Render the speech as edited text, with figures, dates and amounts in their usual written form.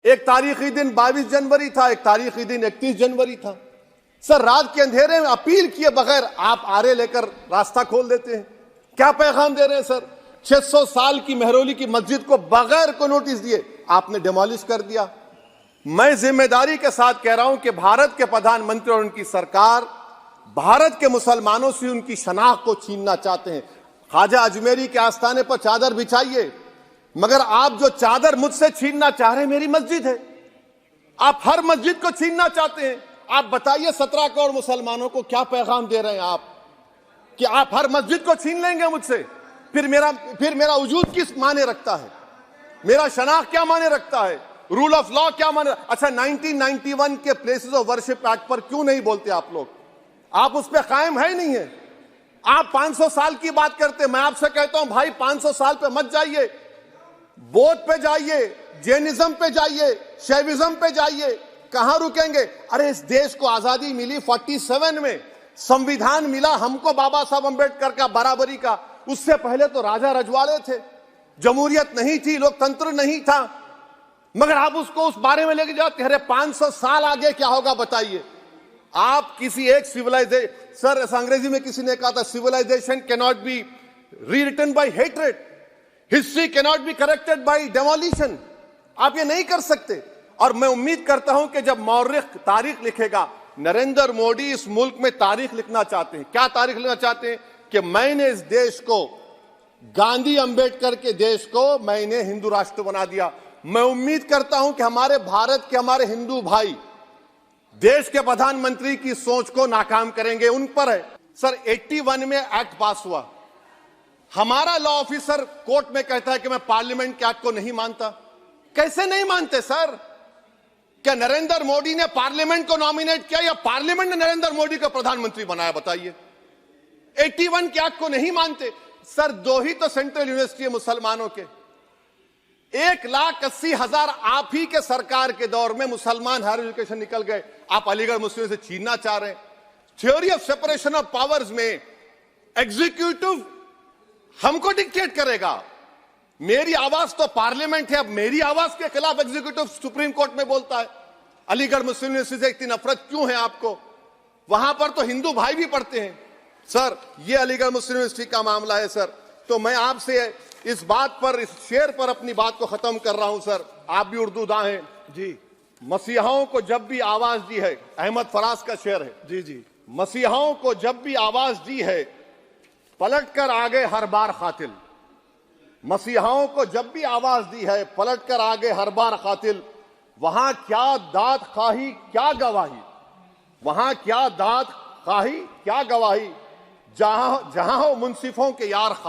एक तारीखी दिन 22 जनवरी था, एक तारीखी दिन 31 जनवरी था। सर, रात के अंधेरे में अपील किए बगैर आप आरे लेकर रास्ता खोल देते हैं। क्या पैगाम दे रहे हैं सर? 600 साल की मेहरौली की मस्जिद को बगैर को नोटिस दिए आपने डिमोलिश कर दिया। मैं जिम्मेदारी के साथ कह रहा हूं कि भारत के प्रधानमंत्री और उनकी सरकार भारत के मुसलमानों से उनकी शनाख्त को छीनना चाहते हैं। ख्वाजा अजमेरी के आस्थाने पर चादर बिछाइए, मगर आप जो चादर मुझसे छीनना चाह रहे हैं मेरी मस्जिद है। आप हर मस्जिद को छीनना चाहते हैं। आप बताइए 17 करोड़ मुसलमानों को क्या पैगाम दे रहे हैं आप कि आप हर मस्जिद को छीन लेंगे मुझसे? फिर मेरा वजूद किस माने रखता है? मेरा शनाख्त क्या माने रखता है? रूल ऑफ लॉ क्या माने? अच्छा, 1991 के प्लेसेस ऑफ वर्शिप एक्ट पर क्यों नहीं बोलते आप लोग? आप उस पर कायम है नहीं है। आप 500 साल की बात करते। मैं आपसे कहता हूं भाई, 500 साल पे मत जाइए, बौद्ध पे जाइए, जैनिज्म पे जाइए, शैविज्म पे जाइए। कहां रुकेंगे? अरे, इस देश को आजादी मिली 47 में, संविधान मिला हमको बाबा साहब अंबेडकर का बराबरी का। उससे पहले तो राजा रजवाड़े थे, जमहूरियत नहीं थी, लोकतंत्र नहीं था, मगर आप उसको उस बारे में लेके जाते। अरे 500 साल आगे क्या होगा बताइए? आप किसी एक सिविलाइजेशन, सर अंग्रेजी में किसी ने कहा था, civilisation can not be rewritten by hatred, history can not be corrected by demolition. आप ये नहीं कर सकते। और मैं उम्मीद करता हूं कि जब मौर्रिख तारीख लिखेगा, नरेंद्र मोदी इस मुल्क में तारीख लिखना चाहते हैं। क्या तारीख लिखना चाहते हैं? कि मैंने इस देश को, गांधी अंबेडकर के देश को मैंने हिंदू राष्ट्र बना दिया। मैं उम्मीद करता हूं कि हमारे भारत के हमारे हिंदू भाई देश के प्रधानमंत्री की सोच को नाकाम करेंगे। उन पर है सर, 81 में एक्ट पास हुआ। हमारा लॉ ऑफिसर कोर्ट में कहता है कि मैं पार्लियामेंट के एक्ट को नहीं मानता। कैसे नहीं मानते सर? क्या नरेंद्र मोदी ने पार्लियामेंट को नॉमिनेट किया या पार्लियामेंट ने नरेंद्र मोदी को प्रधानमंत्री बनाया? बताइए। 81 के एक्ट को नहीं मानते सर। 2 ही तो सेंट्रल यूनिवर्सिटी है मुसलमानों के। 1,80,000 आप ही के सरकार के दौर में मुसलमान हायर एजुकेशन निकल गए। आप अलीगढ़ मुस्लिम से छीनना चाह रहे हैं। Theory of separation of powers में एग्जीक्यूटिव हमको डिक्टेट करेगा। मेरी आवाज तो पार्लियामेंट है, अब मेरी आवाज के खिलाफ एग्जीक्यूटिव सुप्रीम कोर्ट में बोलता है। अलीगढ़ मुस्लिम यूनिवर्सिटी से इतनी नफरत क्यों है आपको? वहां पर तो हिंदू भाई भी पढ़ते हैं। सर, ये अलीगढ़ मुस्लिम यूनिवर्सिटी का मामला है सर। तो मैं आपसे इस बात पर, इस शेर पर अपनी बात को खत्म कर रहा हूं सर। आप भी उर्दूदां हैं जी। मसीहाओं को जब भी आवाज दी है, अहमद फराज का शेर है जी जी। मसीहाओं को जब भी आवाज दी है, पलट कर आ गए हर बार कातिल। मसीहाओं को जब भी आवाज दी है, पलट कर आ गए हर बार कातिल। वहां क्या दाद खाही क्या गवाही, वहां क्या दाद खाही क्या गवाही, जहां हो मुंसिफों के यार खातिल।